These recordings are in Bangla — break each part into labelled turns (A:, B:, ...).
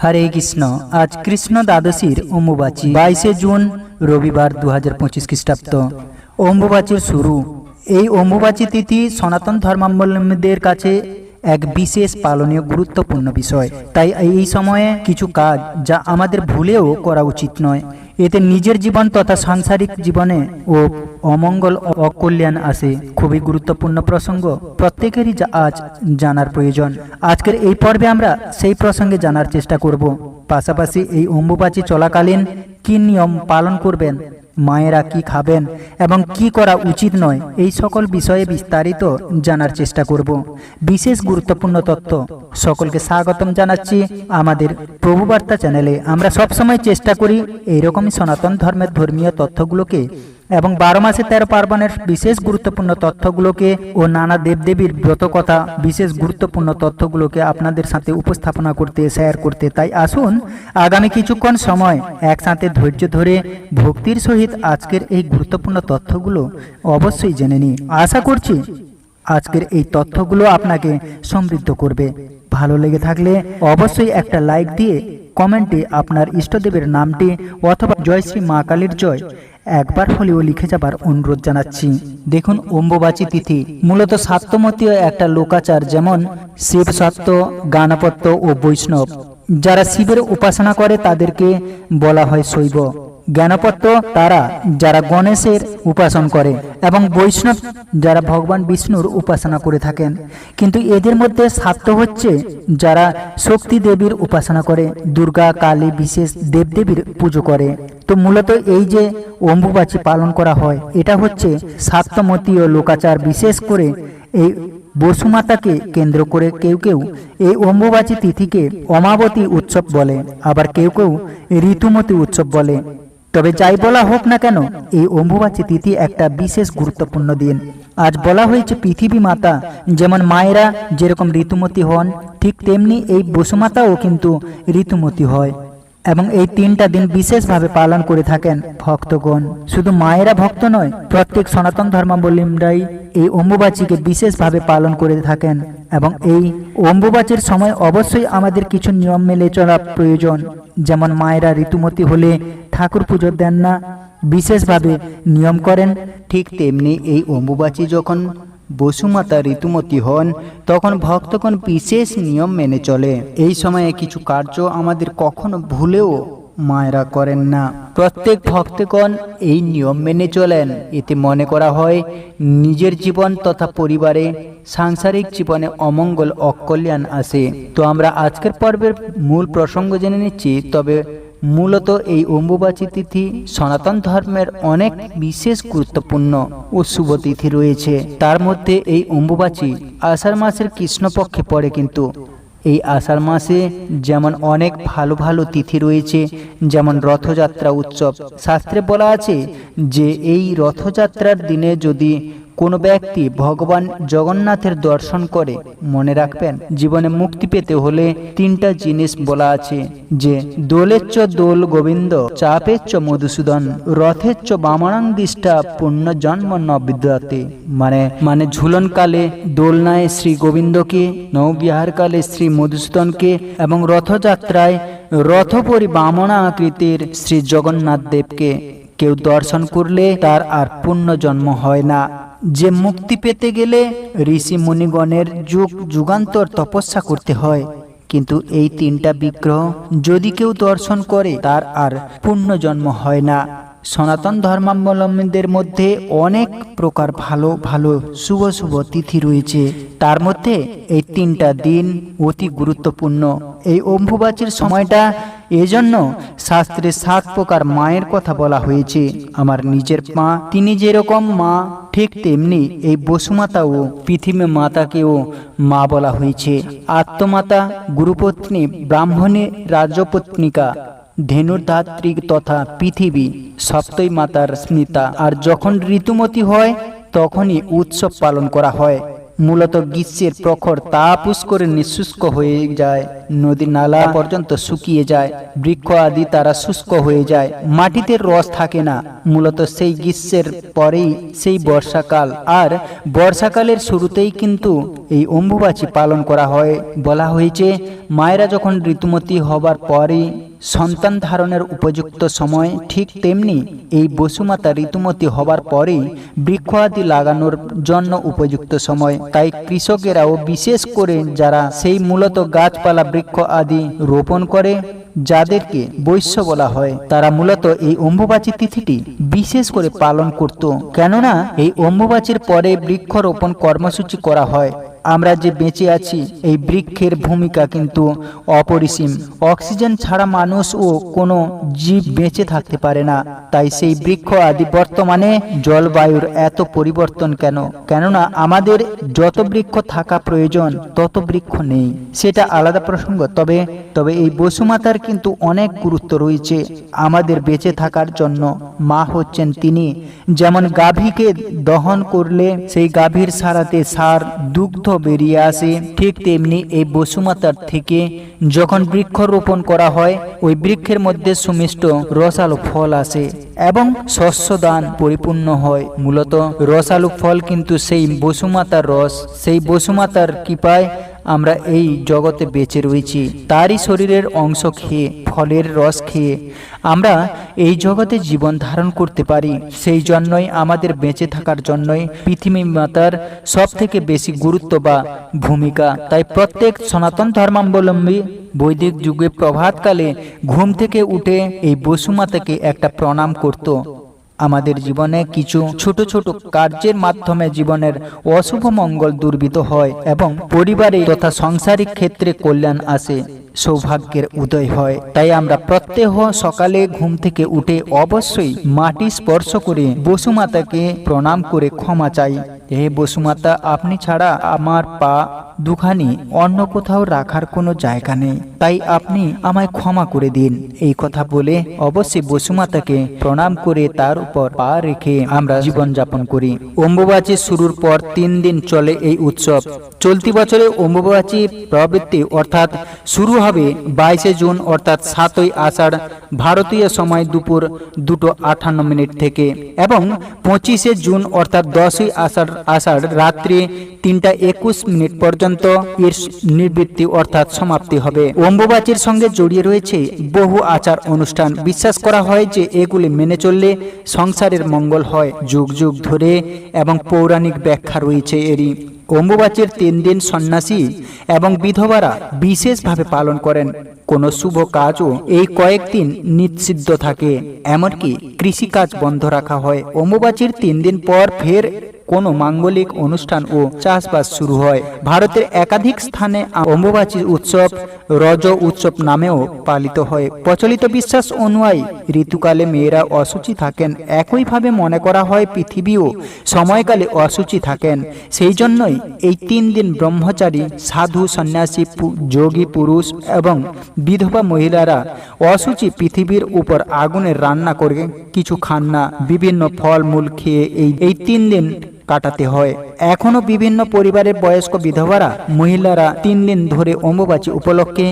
A: হরে কৃষ্ণ। আজ কৃষ্ণ দ্বাদশীর অম্বুবাচী 22 জুন রবিবার 2025 খ্রিস্টাব্দ। অম্বুবাচীর শুরু। এই অম্বুবাচী তিথি সনাতন ধর্মাবলম্বীদের কাছে এক বিশেষ পালনীয় গুরুত্বপূর্ণ বিষয়। তাই এই সময়ে কিছু কাজ যা আমাদের ভুলেও করা উচিত নয়। এতে নিজের জীবন তথা সাংসারিক জীবনে ও অমঙ্গল অকল্যাণ আসে। খুবই গুরুত্বপূর্ণ প্রসঙ্গ, প্রত্যেকেরই যা আজ জানার প্রয়োজন। আজকের এই পর্বে আমরা সেই প্রসঙ্গে জানার চেষ্টা করব। পাশাপাশি এই অম্বুবাচী চলাকালীন কি নিয়ম পালন করবেন, মায়েরা কি খাবেন এবং কি করা উচিত নয়, এই সকল বিষয়ে বিস্তারিত জানার চেষ্টা করব। বিশেষ গুরুত্বপূর্ণ তথ্য। সকলকে স্বাগতম জানাচ্ছি আমাদের প্রভুবার্তা চ্যানেলে। আমরা সবসময় চেষ্টা করি এইরকমই সনাতন ধর্মের ধর্মীয় তথ্যগুলোকে এবং 12 মাসে 13 পার্বণের বিশেষ গুরুত্বপূর্ণ তথ্যগুলোকে ও নানা দেবদেবীর ব্রতকথা বিশেষ গুরুত্বপূর্ণ তথ্যগুলোকে আপনাদের সাথে উপস্থাপনা করতে, শেয়ার করতে। তাই আসুন আগামী কিছুক্ষণ সময় একসাথে ধৈর্য ধরে ভক্তির সহিত আজকের এই গুরুত্বপূর্ণ তথ্যগুলো অবশ্যই জেনে নিই। আশা করছি আজকের এই তথ্যগুলো আপনাকে সমৃদ্ধ করবে। ভালো লেগে থাকলে অবশ্যই একটা লাইক দিয়ে কমেন্টে আপনার ইষ্টদেবের নামটি অথবা জয় শ্রী মা কালীর জয় একবার হলেও লিখে যাবার অনুরোধ জানাচ্ছি। দেখুন, অম্বুবাচী তিথি মূলত শাক্তমতীয় একটা লোকাচার, যেমন শিব, সত্য, গাণপত্য ও বৈষ্ণব। যারা শিবের উপাসনা করে তাদেরকে বলা হয় শৈব। জ্ঞানপত্য তারা যারা গণেশের উপাসন করে, এবং বৈষ্ণব যারা ভগবান বিষ্ণুর উপাসনা করে থাকেন। কিন্তু এদের মধ্যে শাক্ত হচ্ছে যারা শক্তি দেবীর উপাসনা করে, দুর্গা, কালী, বিশেষ দেবদেবীর পুজো করে। তো মূলত এই যে অম্বুবাচী পালন করা হয়, এটা হচ্ছে শাক্তমতীয় লোকাচার। বিশেষ করে এই বসুমাতাকে কেন্দ্র করে কেউ কেউ এই অম্বুবাচী তিথিকে অমাবতী উৎসব বলে, আবার কেউ কেউ ঋতুমতী উৎসব বলে। তবে যাই বলা হোক না কেন, এই অম্বুবাচী তিথি একটা বিশেষ গুরুত্বপূর্ণ দিন। আজ বলা হয়েছে পৃথিবী মাতা যেমন মায়েরা যেরকম ঋতুমতী হন, ঠিক তেমনি এই বসুমাতাও কিন্তু ঋতুমতী হয়। এবং এই 3টা দিন বিশেষভাবে পালন করে থাকেন ভক্তগণ। শুধু মায়েরা ভক্ত নয়, প্রত্যেক সনাতন ধর্মাবলম্বীরাই এই অম্বুবাচীকে বিশেষভাবে পালন করে থাকেন। এবং এই অম্বুবাচীর সময় অবশ্যই আমাদের কিছু নিয়ম মেনে চলা প্রয়োজন। যেমন মায়েরা ঋতুমতী হলে ঠাকুর পুজো দেন না, বিশেষভাবে নিয়ম করেন। ঠিক তেমনি এই অম্বুবাচী যখন বসুমাতা ঋতুমতী হন, তখন ভক্তগণ বিশেষ নিয়ম মেনে চলে। এই সময়ে কিছু কার্য আমাদের কখনো ভুলেও মায়েরা করেন না। প্রত্যেক ভক্তগণ এই নিয়ম মেনে চলেন। এতে মনে করা হয় নিজের জীবন তথা পরিবারে সাংসারিক জীবনে অমঙ্গল অকল্যাণ আসে। তো আমরা আজকের পর্বের মূল প্রসঙ্গ জেনে নিচ্ছি। তবে মূলত এই অম্বুবাচী তিথি সনাতন ধর্মের অনেক বিশেষ গুরুত্বপূর্ণ ও শুভ তিথি রয়েছে। তার মধ্যে এই অম্বুবাচী আষাঢ় মাসের কৃষ্ণপক্ষে পড়ে। কিন্তু এই আষাঢ় মাসে যেমন অনেক ভালো ভালো তিথি রয়েছে, যেমন রথযাত্রা উৎসব। শাস্ত্রে বলা আছে যে এই রথযাত্রার দিনে যদি কোনো ব্যক্তি ভগবান জগন্নাথের দর্শন করে, মনে রাখবেন জীবনে মুক্তি পেতে হলে 3টা জিনিস বলা আছে, যে দোলেচ্চ দোল গোবিন্দ, চাপেচ্চ মধুসূদন, রথেচ্চ বামনাং দিষ্টা পুণ্য জন্ম ন বিদ্যাতে। মানে ঝুলনকালে দোলনায় শ্রী গোবিন্দকে, নৌবিহারকালে শ্রী মধুসূদনকে এবং রথযাত্রায় রথপরি বামনা আকৃতির শ্রী জগন্নাথ দেবকে কেউ দর্শন করলে তার আর পুণ্য জন্ম হয় না। যে মুক্তি পেতে গেলে ঋষি মুনিগণের যুগ যুগান্তর তপস্যা করতে হয়, কিন্তু এই 3টা বিগ্রহ যদি কেউ দর্শন করে তার আর পুণ্য জন্ম হয় না। সনাতন ধর্মাবলম্বীদের মধ্যে অনেক প্রকার ভালো ভালো শুভ শুভ তিথি রয়েছে। তার মধ্যে এই 3টা দিন অতি গুরুত্বপূর্ণ। এই অম্বুবাচীর সময়টা এজন্য শাস্ত্রে 7 প্রকার মায়ের কথা বলা হয়েছে। আমার নিজের মা, তিনি যেরকম মা, ঠিক তেমনি এই বসুমাতাও পৃথিবী মাতাকেও মা বলা হয়েছে। আত্মমাতা, গুরুপত্নী, ব্রাহ্মণী, রাজপত্নিকা, ধেনুর্ধাত্রী তথা পৃথিবী সপ্তই মাতার স্মিতা। আর যখন ঋতুমতী হয় তখনই উৎসব পালন করা হয়। মূলত গ্রীষ্মের প্রখর তাপ করে নিঃশুষ্ক হয়ে যায়, নদী নালা পর্যন্ত শুকিয়ে যায়, বৃক্ষ আদি তারা শুষ্ক হয়ে যায়, মাটিতে রস থাকে না। মূলত সেই গ্রীষ্মের পরেই সেই বর্ষাকাল, আর বর্ষাকালের শুরুতেই কিন্তু এই অম্বুবাচী পালন করা হয়। বলা হয়েছে মায়েরা যখন ঋতুমতী হবার পরই সন্তান ধারণের উপযুক্ত সময়, ঠিক তেমনি এই বসুমাতা ঋতুমতী হবার পরেই বৃক্ষ আদি লাগানোর জন্য উপযুক্ত সময়। তাই কৃষকেরাও বিশেষ করে যারা সেই মূলত গাছপালা বৃক্ষ আদি রোপণ করে, যাদেরকে বৈশ্য বলা হয়, তারা মূলত এই অম্বুবাচী তিথিটি বিশেষ করে পালন করত। কেননা এই অম্বুবাচীর পরে বৃক্ষরোপণ কর্মসূচি করা হয়। আমরা যে বেঁচে আছি, এই বৃক্ষের ভূমিকা কিন্তু অপরিসীম। অক্সিজেন ছাড়া মানুষ ও কোনো জীব বেঁচে থাকতে পারে না। তাই সেই বৃক্ষ আদি বর্তমানে জলবায়ুর এত পরিবর্তন কেন? কেননা আমাদের যত বৃক্ষ থাকা প্রয়োজন তত বৃক্ষ নেই, সেটা আলাদা প্রসঙ্গ। তবে এই বসুমাতার কিন্তু অনেক গুরুত্ব রয়েছে আমাদের বেঁচে থাকার জন্য। মা হচ্ছেন তিনি, যেমন গাভীকে দহন করলে সেই গাভীর সারাতে সার দুগ্ধ বেরিয়ে আসে, ঠিক তেমনি এই বসুমাতার থেকে যখন বৃক্ষরোপণ করা হয়, ওই বৃক্ষের মধ্যে সুমিষ্ট রসালো ফল আসে এবং শস্য দান পরিপূর্ণ হয়। মূলত রসালো ফল কিন্তু সেই বসুমাতার রস, সেই বসুমাতার কৃপায় আমরা এই জগতে বেঁচে রয়েছি। তারই শরীরের অংশ খেয়ে, ফলের রস খেয়ে আমরা এই জগতে জীবন ধারণ করতে পারি। সেই জন্যই আমাদের বেঁচে থাকার জন্যই পৃথিবী মাতার সব থেকে বেশি গুরুত্ব বা ভূমিকা। তাই প্রত্যেক সনাতন ধর্মাবলম্বী বৈদিক যুগে প্রভাতকালে ঘুম থেকে উঠে এই বসুমাতাকে একটা প্রণাম করত। আমাদের জীবনে কিছু ছোট ছোট কার্যের মাধ্যমে জীবনের অশুভ মঙ্গল দূরীভূত হয় এবং পরিবারে তথা সাংসারিক ক্ষেত্রে কল্যাণ আসে, সৌভাগ্যের উদয় হয়। তাই আমরা প্রত্যহ সকালে ঘুম থেকে উঠে অবশ্যই মাটি স্পর্শ করে বসুমাতাকে প্রণাম করে ক্ষমা চাই। হে বসুমাতা, আপনি ছাড়া আমার পা দুখানি অন্য কোথাও রাখার কোনো জায়গা নেই, তাই আপনি আমায় ক্ষমা করে দিন। এই কথা বলে অবশ্যই বসুমাতাকে প্রণাম করে তার উপর পা রেখে আমরা জীবন যাপন করি। অম্বুবাচী শুরুর পর 3 দিন চলে এই উৎসব। চলতি বছরে অম্বুবাচী প্রবৃত্তি অর্থাৎ শুরু হবে 22 জুন অর্থাৎ 7ই আষাঢ় ভারতীয় সময় দুপুর 2:58 থেকে এবং 25 জুন অর্থাৎ 10ই আষাঢ় রাত্রি 3:21 পর্যন্ত এর নিবৃত্তি অর্থাৎ সমাপ্তি হবে। অম্বুবাচীর সঙ্গে জড়িয়ে রয়েছে বহু আচার অনুষ্ঠান। বিশ্বাস করা হয় যে এগুলি মেনে চললে সংসারের মঙ্গল হয়। যুগ যুগ ধরে এবং পৌরাণিক ব্যাখ্যা রয়েছে এরই। অম্বুবাচীর 3 দিন সন্ন্যাসী এবং বিধবারা বিশেষভাবে পালন করেন। কোনো শুভ কাজও এই কয়েকদিন নিষিদ্ধ থাকে, এমনকি কৃষিকাজ বন্ধ রাখা হয়। অম্বুবাচীর 3 দিন পর ফের কোনো মাঙ্গলিক অনুষ্ঠান ও চাষবাস শুরু হয়। ভারতের একাধিক স্থানে অম্বুবাচী উৎসব রজ উৎসব নামেও পালিত হয়। প্রচলিত বিশ্বাস অনুযায়ী ঋতুকালে মেয়েরা অশুচি থাকেন, একইভাবে মনে করা হয় পৃথিবীও সময়কালে অশুচি থাকেন। সেই জন্যই এই 3 দিন ব্রহ্মচারী, সাধু, সন্ন্যাসী, যোগী পুরুষ এবং বিধবা মহিলারা অশুচি পৃথিবীর উপর আগুনে রান্না করে কিছু খান না, বিভিন্ন ফল মূল খেয়ে এই 3 দিন কাটাতে হয়। এখনো বিভিন্ন পরিবারের বয়স্ক বিধবারা মহিলারা 3 দিন ধরে অম্বুবাচী উপলক্ষে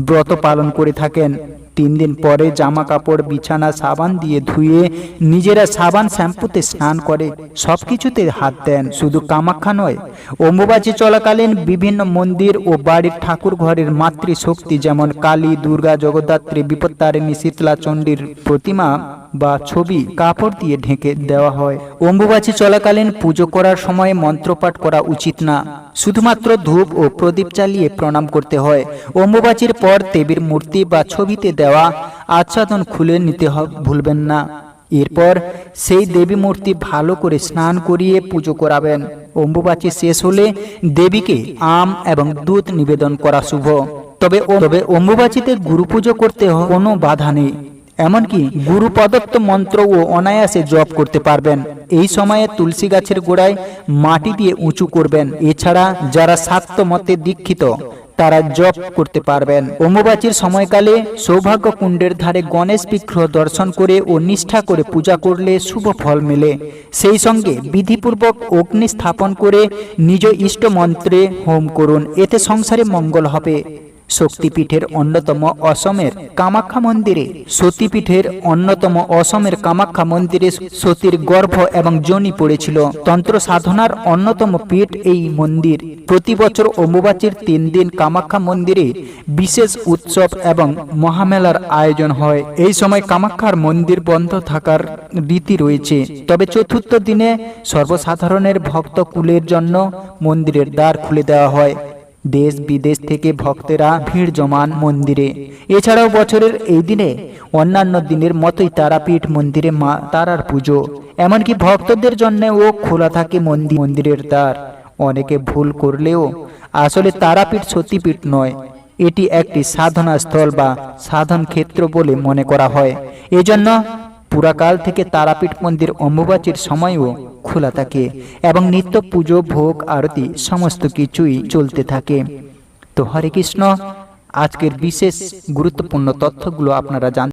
A: ব্রত পালন করে থাকেন। 3 দিন পরে জামা কাপড় বিছানা সাবান দিয়ে ধুয়ে নিজেরা সাবান শ্যাম্পুতে স্নান করে সবকিছুতে হাত দেন। শুধু কামাখ্যা নয়, অম্বুবাচী চলাকালীন বিভিন্ন মন্দির ও বাড়ির ঠাকুর ঘরের মাতৃশক্তি যেমন কালী, দুর্গা, জগদ্ধাত্রী, বিপত্তারিণী, শীতলা চণ্ডীর প্রতিমা বা ছবি কাপড় দিয়ে ঢেকে দেওয়া হয়। অম্বুবাচী চলাকালীন পুজো করার সময় মন্ত্রপাঠ করা উচিত না, শুধুমাত্র ধূপ ও প্রদীপ জ্বালিয়ে প্রণাম করতে হয়। অম্বুবাচীর পর দেবীর মূর্তি বা ছবিতে দেওয়া আচ্ছাদন খুলে নিতে ভুলবেন না। এরপর সেই দেবী মূর্তি ভালো করে স্নান করিয়ে পুজো করাবেন। অম্বুবাচী শেষ হলে দেবীকে আম এবং দুধ নিবেদন করা শুভ। তবে অম্বুবাচীতে গুরু পুজো করতে কোনো বাধা নেই, এমনকি গুরু প্রদত্ত মন্ত্র ও অনায়াসে জপ করতে পারবেন। এই সময়ে তুলসী গাছের গোড়ায় মাটি দিয়ে উঁচু করবেন। এছাড়া যারা শাক্ত মতে দীক্ষিত তারা জপ করতে পারবেন। অম্বুবাচীর সময়কালে সৌভাগ্য কুণ্ডের ধারে গণেশ বিগ্রহ দর্শন করে ও নিষ্ঠা করে পূজা করলে শুভ ফল মেলে। সেই সঙ্গে বিধিপূর্বক অগ্নি স্থাপন করে নিজ ইষ্ট মন্ত্রে হোম করুন, এতে সংসারে মঙ্গল হবে। শক্তিপীঠের অন্যতম অসমের কামাখ্যা মন্দিরে কামাখ্যা মন্দিরে সতীর গর্ভ এবং যোনি পড়েছিল। তন্ত্র সাধনার অন্যতম পীঠ এই মন্দির। প্রতি বছর অম্বুবাচীর 3 দিন কামাখ্যা মন্দিরে বিশেষ উৎসব এবং মহামেলার আয়োজন হয়। এই সময় কামাখ্যার মন্দির বন্ধ থাকার রীতি রয়েছে, তবে চতুর্থ দিনে সর্বসাধারণের ভক্ত কুলের জন্য মন্দিরের দ্বার খুলে দেওয়া হয়। দেশ বিদেশ থেকে ভক্তেরা ভিড় জমান মন্দিরে। এছাড়াও বছরের এই দিনে অন্যান্য দিনের মতোই তারাপীঠ মন্দিরে মা তারার পুজো, এমনকি ভক্তদের জন্যও খোলা থাকে মন্দিরের দ্বার। অনেকে ভুল করলেও আসলে তারাপীঠ সতীপীঠ নয়, এটি একটি সাধনা স্থল বা সাধন ক্ষেত্র বলে মনে করা হয়। এজন্য পুরাকাল থেকে তারাপীঠ মন্দির অম্বুবাচীর সময়ও খোলা থাকে এবং নিত্য পুজো, ভোগ, আরতি সমস্ত কিছুই চলতে থাকে। তো হরে কৃষ্ণ, আজকের বিশেষ গুরুত্বপূর্ণ তথ্যগুলো আপনারা জানতে